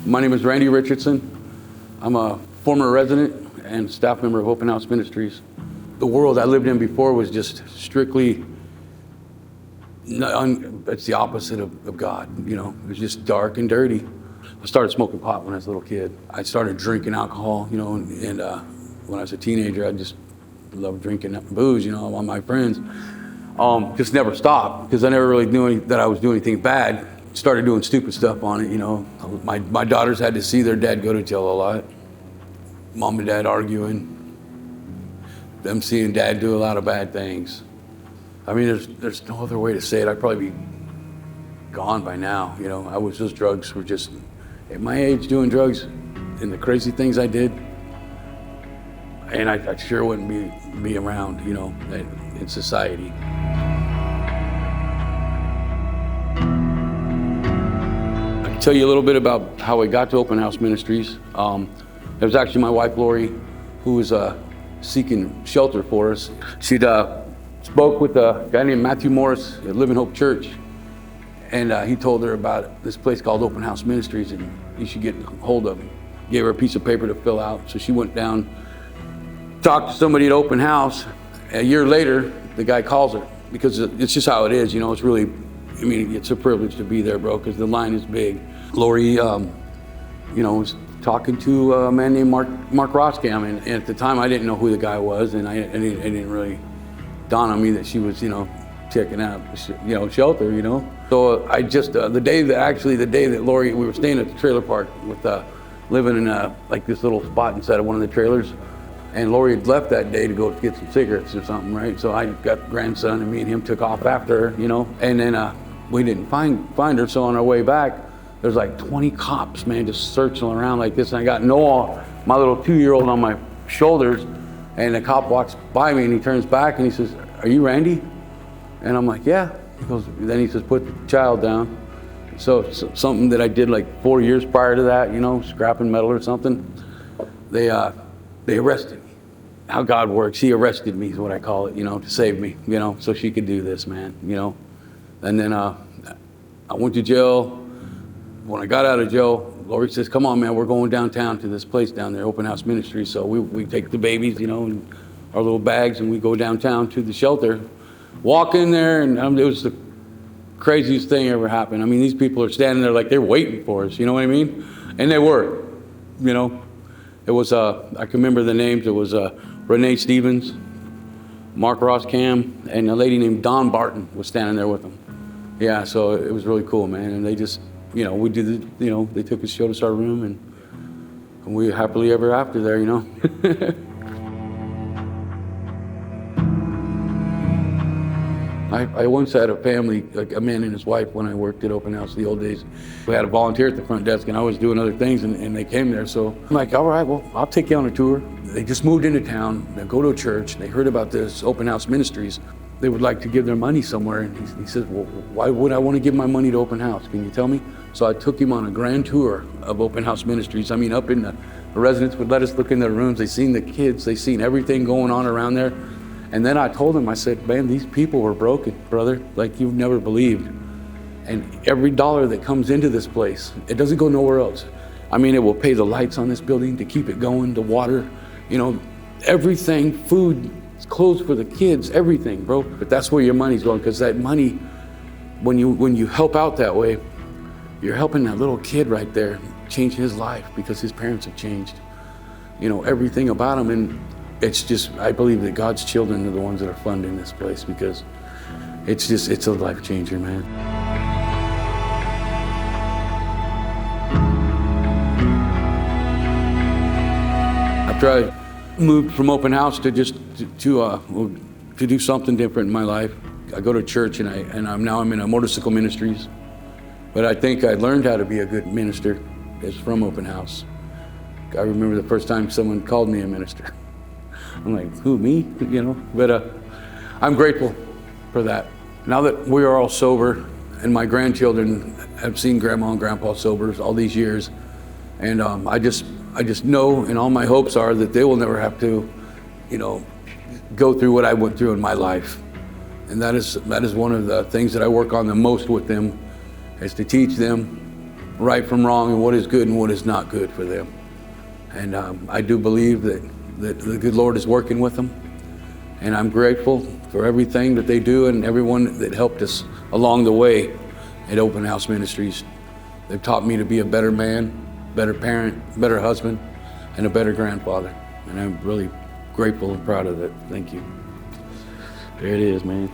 My name is Randy Richardson. I'm a former resident and staff member of Open House Ministries. The world I lived in before was just strictly, it's the opposite of God, you know. It was just dark and dirty. I started smoking pot when I was a little kid. I started drinking alcohol, you know, and when I was a teenager, I just loved drinking booze, you know, on my friends. Just never stopped, because I never really knew that I was doing anything bad. Started doing stupid stuff on it, you know. My daughters had to see their dad go to jail a lot. Mom and dad arguing. Them seeing dad do a lot of bad things. I mean, there's no other way to say it. I'd probably be gone by now, you know. Drugs were just, at my age, doing drugs and the crazy things I did. And I sure wouldn't be around, you know, in society. I'll tell you a little bit about how I got to Open House Ministries. It was actually my wife, Lori, who was seeking shelter for us. She'd spoke with a guy named Matthew Morris at Living Hope Church, and he told her about this place called Open House Ministries, and you should get hold of him. Gave her a piece of paper to fill out, so she went down, talked to somebody at Open House. A year later, the guy calls her, because it's just how it is, you know. It's really, I mean, it's a privilege to be there, bro, because the line is big. Lori, you know, was talking to a man named Mark Roskam, and at the time I didn't know who the guy was, and it didn't really dawn on me that she was, you know, checking out, you know, shelter, you know. So I just, the day that Lori, we were staying at the trailer park with, living in like this little spot inside of one of the trailers, and Lori had left that day to go get some cigarettes or something, right? So I got grandson, and me and him took off after her, you know, and then we didn't find her, so on our way back, there's like 20 cops, man, just searching around like this, and I got Noah, my little 2-year-old, on my shoulders, and the cop walks by me, and he turns back, and he says, "Are you Randy?" And I'm like, "Yeah." He goes, then he says, "Put the child down." So something that I did like 4 years prior to that, you know, scrapping metal or something, they arrested me. How God works, he arrested me is what I call it, you know, to save me, you know, so she could do this, man, you know. And then I went to jail. When I got out of jail, Lori says, "Come on, man, we're going downtown to this place down there, Open House Ministries." So we take the babies, you know, and our little bags, and we go downtown to the shelter. Walk in there, and it was the craziest thing ever happened. I mean, these people are standing there like they're waiting for us, you know what I mean? And they were, you know. It was, I can remember the names. It was Renee Stevens, Mark Roskam, and a lady named Dawn Barton was standing there with them. Yeah, so it was really cool, man. And they just, you know, we did, you know, they took us, showed us our room, and we happily ever after there, you know. I once had a family, like a man and his wife, when I worked at Open House the old days. We had a volunteer at the front desk, and I was doing other things, and they came there. So I'm like, "All right, well, I'll take you on a tour." They just moved into town. They go to a church. They heard about this Open House Ministries. They would like to give their money somewhere. And he says, "Well, why would I want to give my money to Open House? Can you tell me?" So I took him on a grand tour of Open House Ministries. I mean, up in the residents would let us look in their rooms. They seen the kids. They seen everything going on around there. And then I told him, I said, "Man, these people were broken, brother, like you've never believed. And every dollar that comes into this place, it doesn't go nowhere else. I mean, it will pay the lights on this building to keep it going, the water, you know, everything, food, clothes for the kids, everything, bro. But that's where your money's going, because that money, when you help out that way, you're helping that little kid right there change his life, because his parents have changed, you know, everything about him. And it's just, I believe that God's children are the ones that are funding this place, because it's a life changer, man. After I moved from Open House to just to do something different in my life, I go to church, and I'm in a motorcycle ministries. But I think I learned how to be a good minister is from Open House. I remember the first time someone called me a minister. I'm like, "Who, me?" You know. But I'm grateful for that. Now that we are all sober, and my grandchildren have seen Grandma and Grandpa sober all these years, and I just know, and all my hopes are that they will never have to, you know, go through what I went through in my life. And that is one of the things that I work on the most with them, is to teach them right from wrong and what is good and what is not good for them. And I do believe that the good Lord is working with them. And I'm grateful for everything that they do and everyone that helped us along the way at Open House Ministries. They've taught me to be a better man, better parent, better husband, and a better grandfather. And I'm really grateful and proud of that. Thank you. There it is, man.